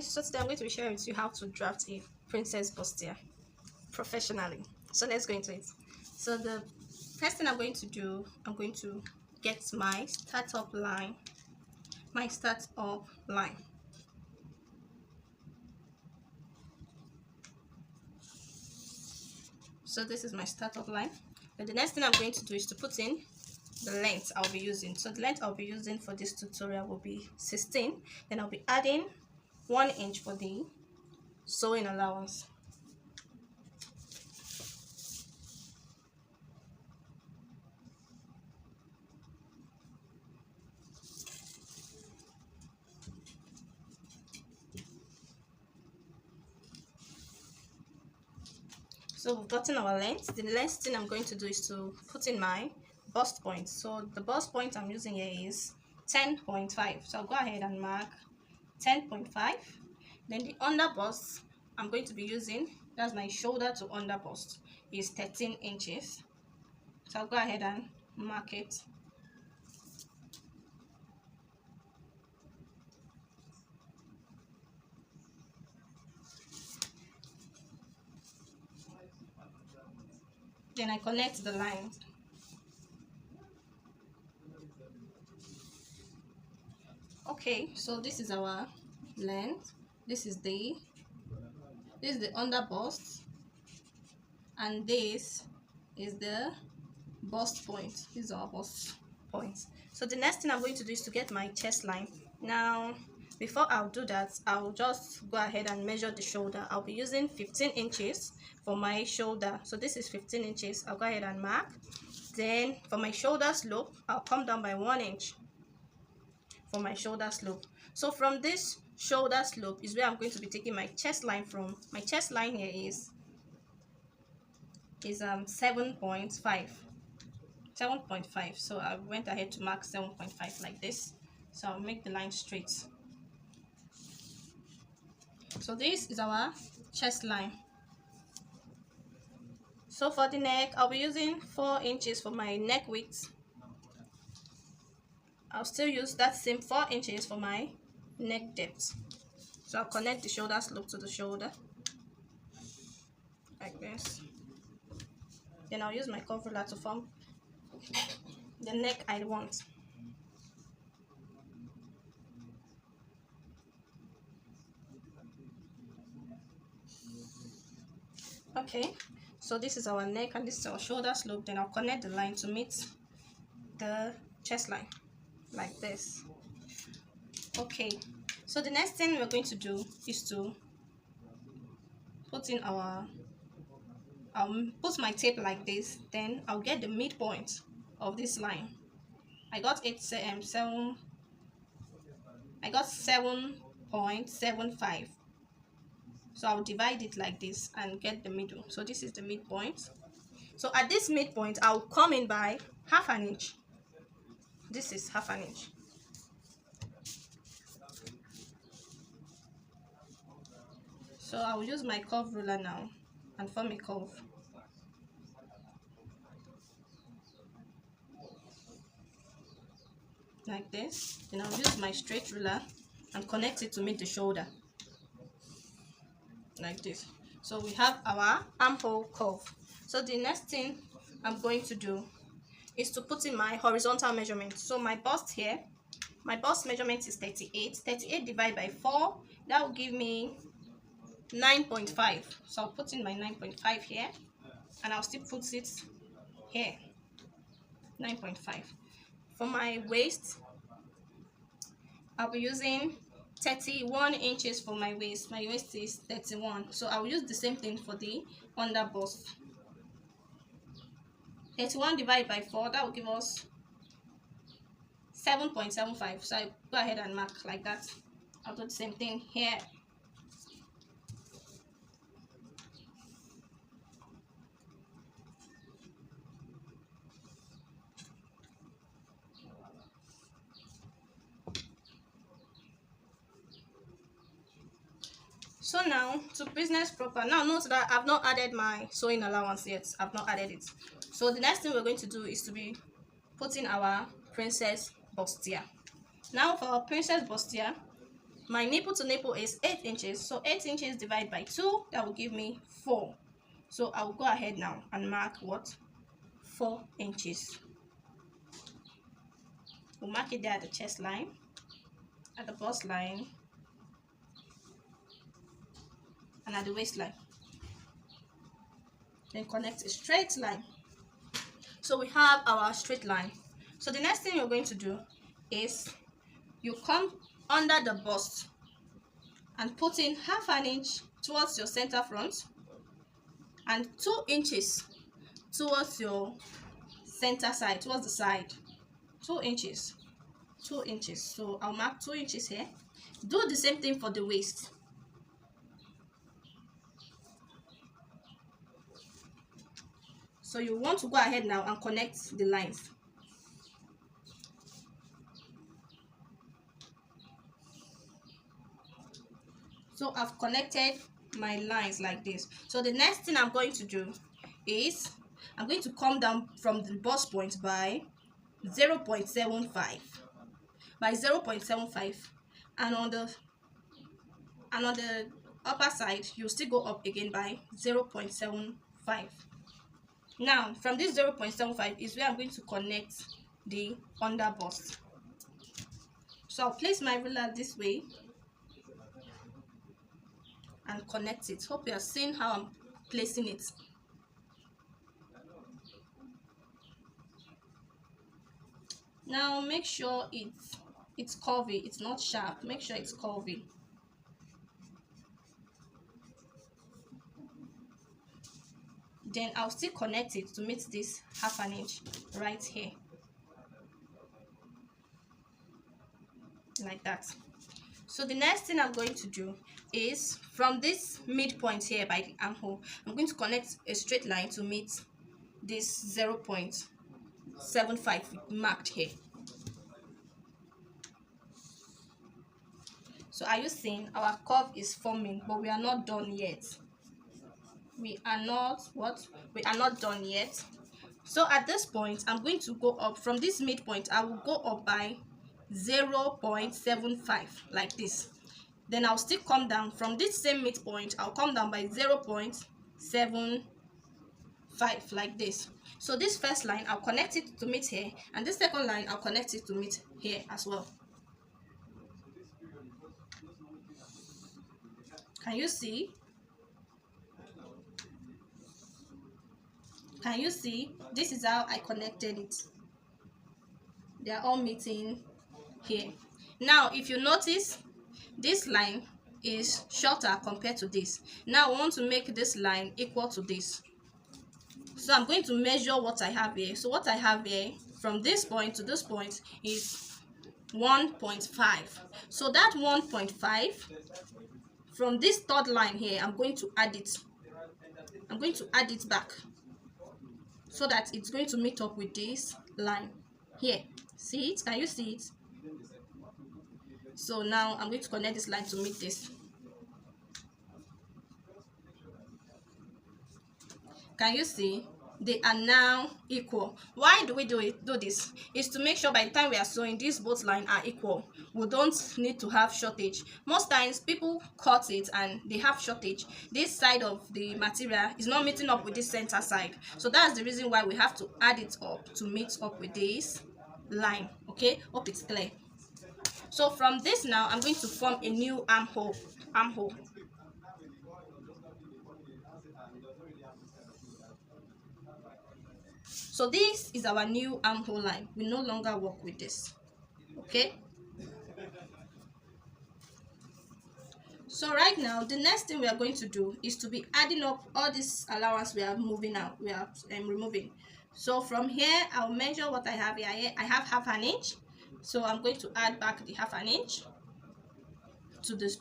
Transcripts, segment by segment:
guys, so today I'm going to be sharing with you how to draft a princess bustier professionally. So let's go into it. So the first thing I'm going to do, I'm going to get my startup line. So this is my startup line. And the next thing I'm going to do is to put in the length I'll be using. So the length I'll be using for this tutorial will be 16. Then I'll be adding 1 inch for the sewing allowance. So we've gotten our length. The next thing I'm going to do is to put in my bust point. So the bust point I'm using here is 10.5. So I'll go ahead and mark 10.5. Then the under bust I'm going to be using, that's my shoulder to under bust, is 13 inches. So I'll go ahead and mark it. Then I connect the lines. Okay, so this is our length. This is the under bust, and this is the bust point. These are our bust points. So the next thing I'm going to do is to get my chest line. Now, before I'll do that, I'll just go ahead and measure the shoulder. I'll be using 15 inches for my shoulder. So this is 15 inches. I'll go ahead and mark. Then for my shoulder slope, I'll come down by 1 inch for my shoulder slope. So from this shoulder slope is where I'm going to be taking my chest line from. My chest line here is 7.5. So I went ahead to mark 7.5 like this. So I'll make the line straight. So this is our chest line. So for the neck, I'll be using 4 inches for my neck width. I'll still use that same 4 inches for my neck depth. So I'll connect the shoulder slope to the shoulder like this. Then I'll use my curve ruler to form the neck I want. Okay, so this is our neck and this is our shoulder slope. Then I'll connect the line to meet the chest line like this. Okay, so the next thing we're going to do is to put in our put my tape like this. Then I'll get the midpoint of this line. I got 7.75. So I'll divide it like this and get the middle. So this is the midpoint. So at this midpoint, I'll come in by half an inch. This is half an inch. So I will use my curve ruler now and form a curve. Like this. Then I'll use my straight ruler and connect it to meet the shoulder. Like this. So we have our armhole curve. So the next thing I'm going to do is to put in my horizontal measurement. So my bust here, my bust measurement is 38. 38 divided by 4, that will give me 9.5. So I'll put in my 9.5 here, and I'll still put it here, 9.5. For my waist, I'll be using 31 inches for my waist. My waist is 31. So I'll use the same thing for the under bust. 31 divided by 4, that will give us 7.75. So I go ahead and mark like that. I'll do the same thing here. So now to business proper. Now note that I've not added my sewing allowance yet. I've not added it. So the next thing we're going to do is to be putting our princess bustier. Now for our princess bustier, my nipple to nipple is 8 inches, so 8 inches divided by 2, that will give me 4. So I will go ahead now and mark what? 4 inches. We'll mark it there at the chest line, at the bust line, and at the waistline. Then connect a straight line. So we have our straight line. So the next thing you're going to do is you come under the bust and put in half an inch towards your center front and 2 inches towards your center side, towards the side. 2 inches, 2 inches. So I'll mark 2 inches here. Do the same thing for the waist. So you want to go ahead now and connect the lines. So I've connected my lines like this. So the next thing I'm going to do is I'm going to come down from the bust point by 0.75, by 0.75, and on the upper side you still go up again by 0.75. Now from this 0.75 is where I'm going to connect the under bust. So I'll place my ruler this way and connect it. Hope you are seeing how I'm placing it. Now make sure it's curvy, it's not sharp. Make sure it's curvy. Then I'll still connect it to meet this half an inch right here, like that. So the next thing I'm going to do is from this midpoint here by the armhole, I'm going to connect a straight line to meet this 0.75 marked here. So are you seeing our curve is forming, but we are not done yet. We are not done yet. So at this point I'm going to go up from this midpoint. I will go up by 0.75 like this. Then I'll still come down from this same midpoint. I'll come down by 0.75 like this. So this first line I'll connect it to meet here, and this second line I'll connect it to meet here as well. Can you see? Can you see? This is how I connected it. They are all meeting here. Now if you notice, this line is shorter compared to this. Now I want to make this line equal to this. So I'm going to measure what I have here. So what I have here from this point to this point is 1.5. So that 1.5 from this third line here, I'm going to add it. I'm going to add it back so that it's going to meet up with this line here. See it? Can you see it? So now I'm going to connect this line to meet this. Can you see? They are now equal. Why do we do this? Is to make sure by the time we are sewing, these both lines are equal. We don't need to have shortage. Most times people cut it and they have shortage. This side of the material is not meeting up with this center side. So that's the reason why we have to add it up to meet up with this line. Okay, hope it's clear. So from this now, I'm going to form a new armhole. So this is our new armhole line. We no longer work with this. Okay. So right now, the next thing we are going to do is to be adding up all this allowance we are moving out. We are removing. So from here, I'll measure what I have here. I have half an inch. So I'm going to add back the half an inch to this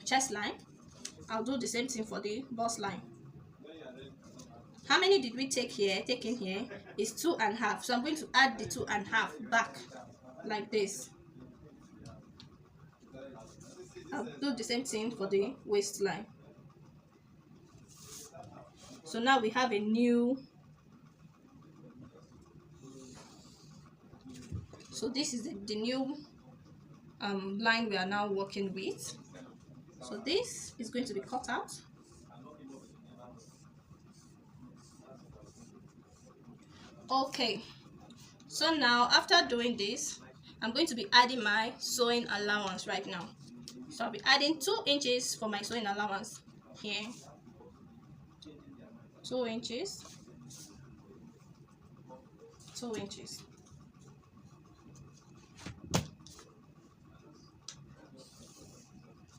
chest line. I'll do the same thing for the bust line. How many did we take here? Taken here is 2.5. So I'm going to add the 2.5 back like this. I'll do the same thing for the waistline. So now we have a new. So this is the new line we are now working with. So this is going to be cut out. Okay, so now after doing this, I'm going to be adding my sewing allowance right now. So I'll be adding 2 inches for my sewing allowance here. 2 inches, 2 inches.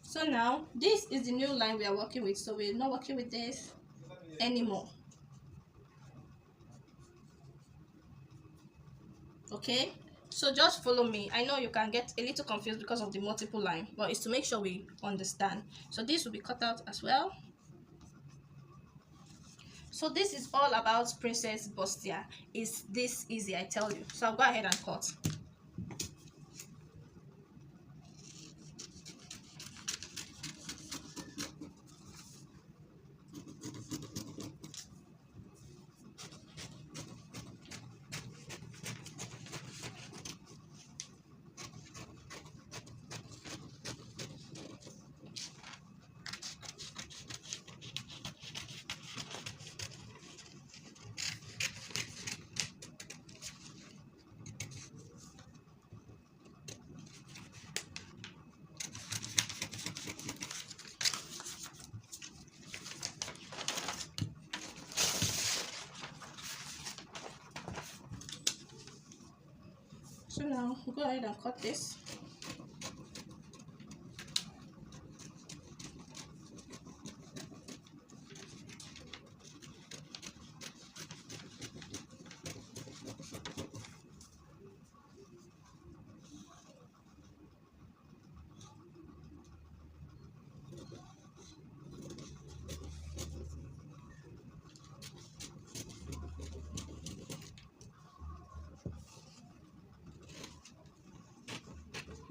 So now this is the new line we are working with, so we're not working with this anymore. Okay, so just follow me. I know you can get a little confused because of the multiple line, but it's to make sure we understand. So this will be cut out as well. So this is all about princess bustier. Is this easy? I tell you. So I'll go ahead and cut. So now we'll go ahead and cut this.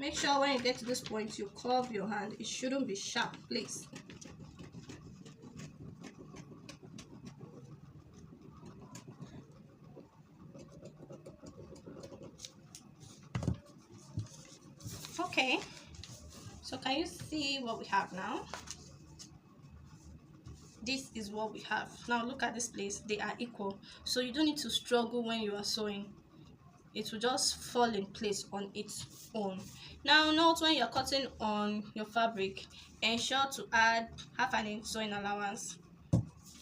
Make sure when you get to this point, you curve your hand. It shouldn't be sharp, please. Okay, so can you see what we have now? This is what we have. Now look at this place. They are equal. So you don't need to struggle when you are sewing. It will just fall in place on its own. Now note when you're cutting on your fabric, ensure to add half an inch sewing allowance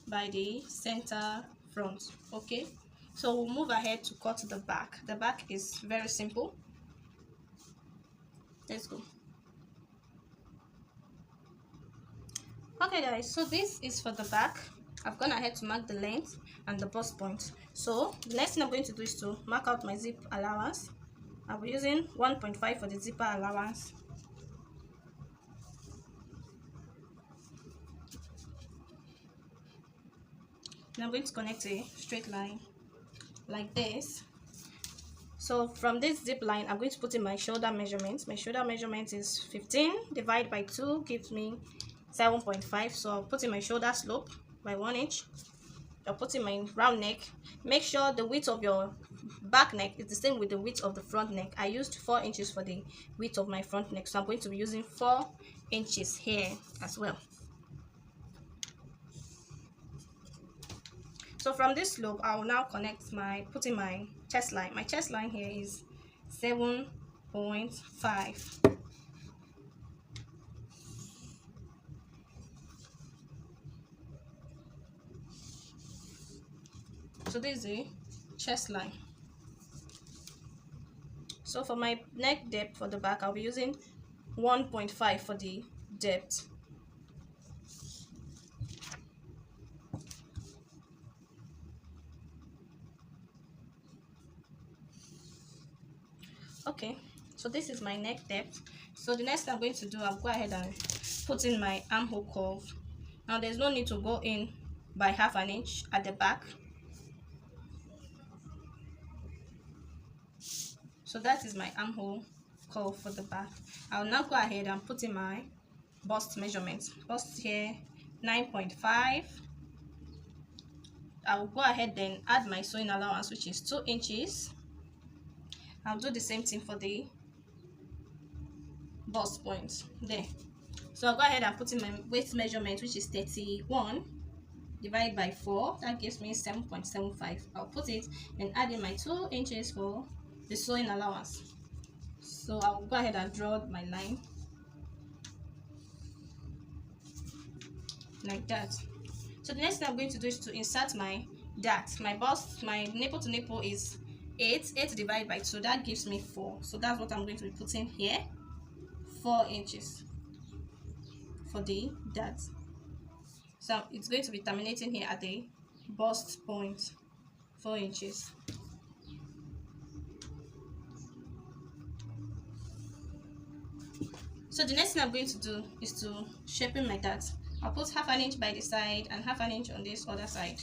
by the center front. Okay, so we'll move ahead to cut the back. The back is very simple. Let's go. Okay guys, so this is for the back. I've gone ahead to mark the length and the bust point. So the next thing I'm going to do is to mark out my zip allowance. I'll be using 1.5 for the zipper allowance. And I'm going to connect a straight line like this. So from this zip line, I'm going to put in my shoulder measurement. My shoulder measurement is 15 divided by 2 gives me 7.5. So I'll put in my shoulder slope by 1 inch. I'll put in my round neck. Make sure the width of your back neck is the same with the width of the front neck. I used 4 inches for the width of my front neck, so I'm going to be using 4 inches here as well. So from this slope, I will now connect put in my chest line. My chest line here is 7.5. So this is a chest line. So for my neck depth for the back, I'll be using 1.5 for the depth. Okay, so this is my neck depth. So the next thing I'm going to do, I'll go ahead and put in my armhole curve. Now there's no need to go in by half an inch at the back. So that is my armhole curve for the back. I'll now go ahead and put in my bust measurement. Bust here 9.5. I will go ahead then add my sewing allowance, which is 2 inches. I'll do the same thing for the bust point there. So I'll go ahead and put in my weight measurement, which is 31 divided by 4. That gives me 7.75. I'll put it and add in my 2 inches for the sewing allowance. So I'll go ahead and draw my line like that. So the next thing I'm going to do is to insert my dart. My bust, my nipple to nipple is 8 divided by 2. That gives me 4. So that's what I'm going to be putting here, 4 inches for the dart. So it's going to be terminating here at the bust point, 4 inches. So the next thing I'm going to do is to shaping my dart. I'll put half an inch by the side and half an inch on this other side.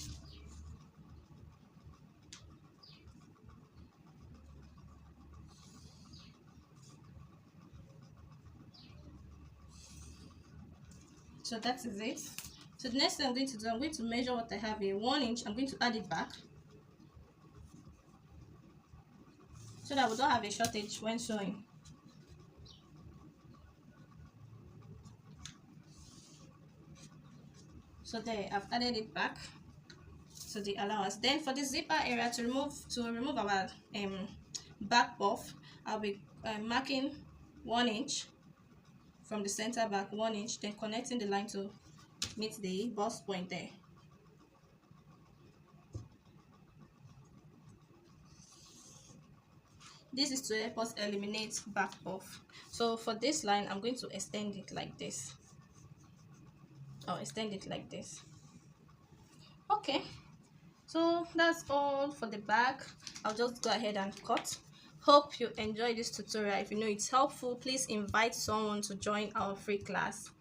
So that is it. So the next thing I'm going to do, I'm going to measure what I have here, 1 inch. I'm going to add it back so that we don't have a shortage when sewing. So there, I've added it back to the allowance. Then for the zipper area, to remove our back puff, I'll be marking 1 inch from the center back, 1 inch, then connecting the line to meet the bust point there. This is to help us eliminate back puff. So for this line, I'm going to extend it like this. I'll extend it like this. Okay, so that's all for the back. I'll just go ahead and cut. Hope you enjoyed this tutorial. If you know it's helpful, please invite someone to join our free class.